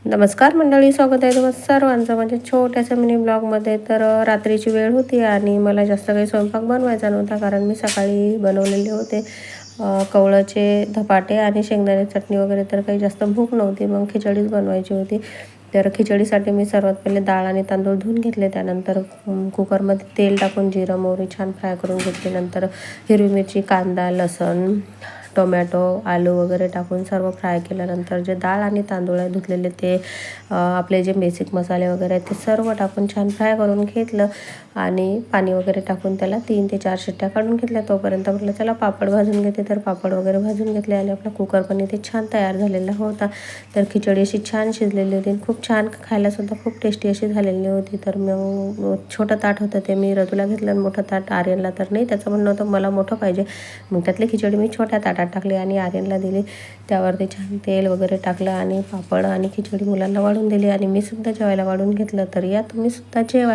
नमस्कार मंडळी, स्वागत आहे तुम्हा सर्वांचं म्हणजे छोट्याशा मिनी ब्लॉगमध्ये. तर रात्रीची वेळ होती आणि मला जास्त काही स्वयंपाक बनवायचा नव्हता, कारण मी सकाळी बनवलेले होते कवळाचे धपाटे आणि शेंगदाणे चटणी वगैरे. तर काही जास्त भूक नव्हती, मग खिचडीच बनवायची होती. तर खिचडीसाठी मी सर्वात पहिले डाळ आणि तांदूळ धुवून घेतले. त्यानंतर कुकरमध्ये तेल टाकून जिरं मोहरी छान फ्राय करून घेतले. नंतर हिरवी मिरची, कांदा, लसूण, टोमॅटो, आलू वगैरे टाकून सर्व फ्राय केल्यानंतर जे डाळ आणि तांदूळ आहे धुतलेले ते आपले जे बेसिक मसाले वगैरे आहेत ते सर्व टाकून छान फ्राय करून घेतलं आणि पाणी वगैरे टाकून त्याला 3 ते 4 शिट्ट्या काढून घेतल्या. तोपर्यंत म्हटलं चला पापड भाजून घेते. तर पापड वगैरे भाजून घेतले आणि आपला कुकर पण इथे छान तयार झालेला होता. तर खिचडी अशी छान शिजलेली होती, खूप छान, खायलासुद्धा खूप टेस्टी अशी झालेली होती. तर मग छोटं ताट होतं ते मी रतूला घेतलं आणि मोठं ताट आर्यनला. तर नाही, त्याचं म्हणणं होतं मला मोठं पाहिजे, मग त्यातली खिचडी मी छोट्या ताटात टाकली आणि आर्यनला दिली. त्यावरती छान तेल वगैरे टाकलं आणि पापड आणि खिचडी मुलांना वाढून दिली आणि मी सुद्धा जेवायला वाढून घेतलं. तर या तुम्ही सुद्धा जेवा.